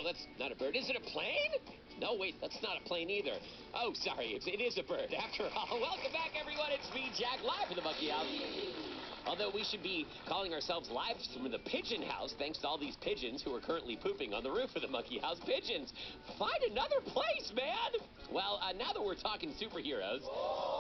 that's not a bird. Is it a plane? No, wait, that's not a plane either. Oh, sorry, it is a bird. After all, welcome back, everyone. It's me, Jack, live from the Monkey House. Although we should be calling ourselves live from the pigeon house, thanks to all these pigeons who are currently pooping on the roof of the Monkey House. Pigeons, find another place, man! Well, now that we're talking superheroes,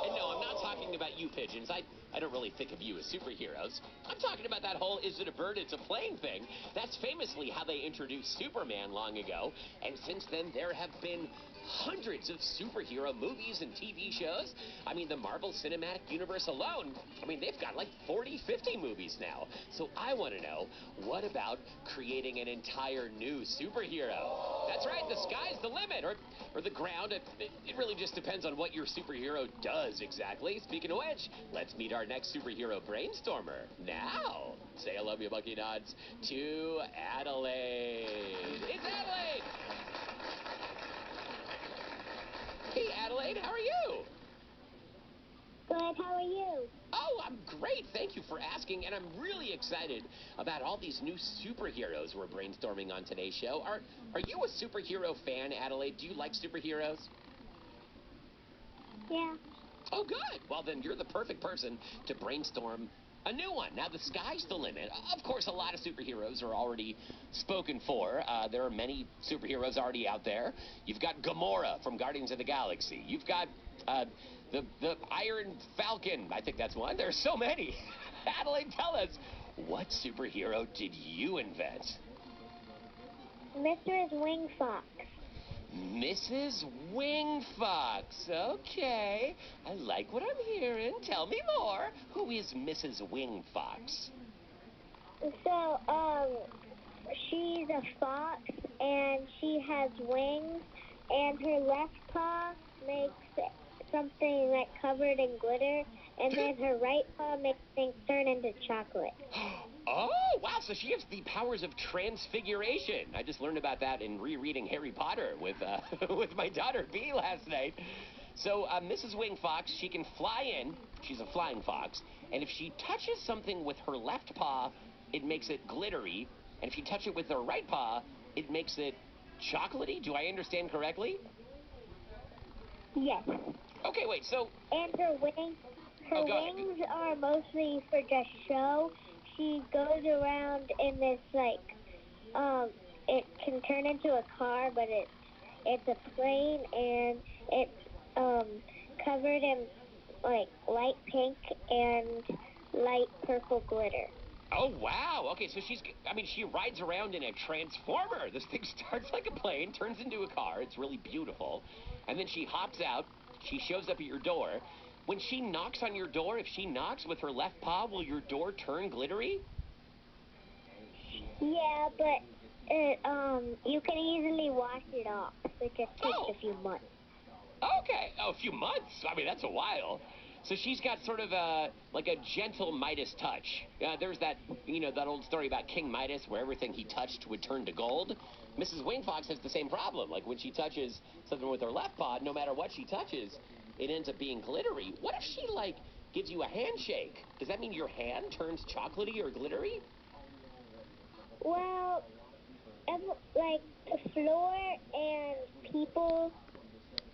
and no, I'm not talking about you pigeons. I don't really think of you as superheroes. I'm talking about that whole is it a bird, it's a plane thing. That's famously how they introduced Superman long ago, and since then there have been hundreds of superhero movies and TV shows. I mean, the Marvel Cinematic Universe alone, I mean, they've got like 40, 50 movies now. So I want to know, what about creating an entire new superhero? That's right, the sky's the limit, or the ground. It really just depends on what your superhero does exactly. Speaking of which, let's meet our next superhero brainstormer. Now, say hello, you monkey nods, to Adelaide. It's Adelaide! Hey, Adelaide, how are you? Good, how are you? Oh, I'm great. Thank you for asking, and I'm really excited about all these new superheroes we're brainstorming on today's show. Are you a superhero fan, Adelaide? Do you like superheroes? Yeah. Oh, good. Well, then you're the perfect person to brainstorm a new one. Now, the sky's the limit. Of course, a lot of superheroes are already spoken for. There are many superheroes already out there. You've got Gamora from Guardians of the Galaxy. You've got the Iron Falcon. I think that's one. There's so many. Adelaide, tell us, what superhero did you invent? Mrs. Wing Fox. Mrs. Wingfox. Okay. I like what I'm hearing. Tell me more. Who is Mrs. Wingfox? So, she's a fox, and she has wings, and her left paw makes something like covered in glitter, and then her right paw makes things turn into chocolate. Oh, wow, so she has the powers of transfiguration. I just learned about that in rereading Harry Potter with with my daughter Bea last night. So Mrs. Wingfox, she can fly in. She's a flying fox. And if she touches something with her left paw, it makes it glittery. And if you touch it with her right paw, it makes it chocolatey. Do I understand correctly? Yes. Okay, wait, so... And her wings are mostly for just show. She goes around in this, like, it can turn into a car, but it's a plane, and it's, covered in, like, light pink and light purple glitter. Oh, wow. Okay, so she rides around in a transformer. This thing starts like a plane, turns into a car. It's really beautiful. And then she hops out. She shows up at your door. When she knocks on your door, if she knocks with her left paw, will your door turn glittery? Yeah, but you can easily wash it off. It just takes a few months. Okay. Oh, a few months? I mean, that's a while. So she's got sort of like a gentle Midas touch. There's that, that old story about King Midas where everything he touched would turn to gold. Mrs. Wingfox has the same problem. Like when she touches something with her left paw, no matter what she touches, it ends up being glittery. What if she, like, gives you a handshake? Does that mean your hand turns chocolatey or glittery? Well, like, the floor and people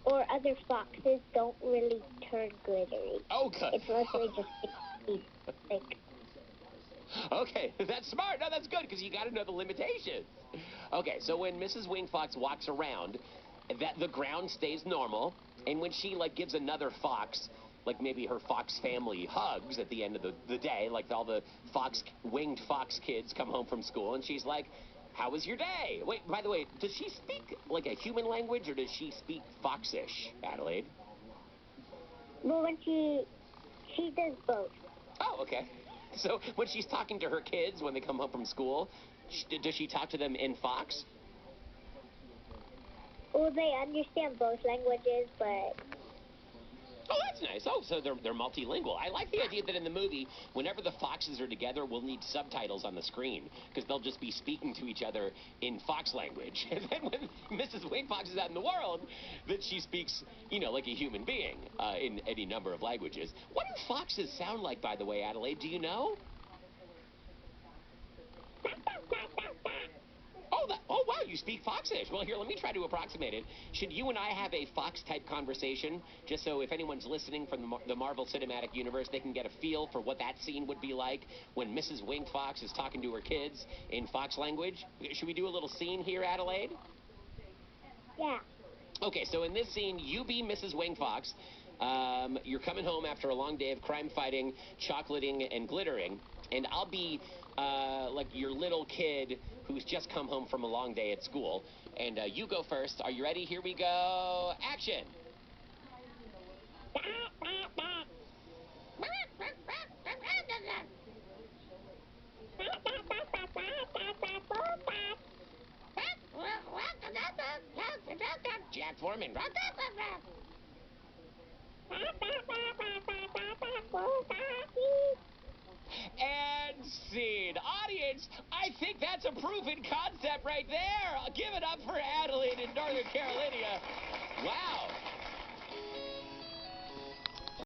or other foxes don't really turn glittery. Okay. It's mostly just like... Okay, that's smart. No, that's good, because you got to know the limitations. Okay, so when Mrs. Wingfox walks around, the ground stays normal, and when she, like, gives another fox, like maybe her fox family hugs at the end of the day, like all the winged fox kids come home from school, and she's like, how was your day? Wait, by the way, does she speak, like, a human language, or does she speak foxish, Adelaide? Well, when she does both. Oh, okay. So when she's talking to her kids when they come home from school, does she talk to them in fox? Well, they understand both languages, but... Oh, that's nice. Oh, so they're multilingual. I like the idea that in the movie, whenever the foxes are together, we'll need subtitles on the screen, because they'll just be speaking to each other in fox language. And then when Mrs. Wingfox is out in the world, then she speaks, like a human being in any number of languages. What do foxes sound like, by the way, Adelaide? Do you know? Oh, wow, you speak Foxish. Well, here, let me try to approximate it. Should you and I have a Fox-type conversation, just so if anyone's listening from the Marvel Cinematic Universe, they can get a feel for what that scene would be like when Mrs. Wing Fox is talking to her kids in Fox language? Should we do a little scene here, Adelaide? Yeah. Okay, so in this scene, you be Mrs. Wing Fox. You're coming home after a long day of crime fighting, chocolating, and glittering. And I'll be like your little kid who's just come home from a long day at school. And you go first. Are you ready? Here we go. Action. Jack Foreman. And scene. Audience, I think that's a proven concept right there. Give it up for Adelaide in Northern Carolina. Wow.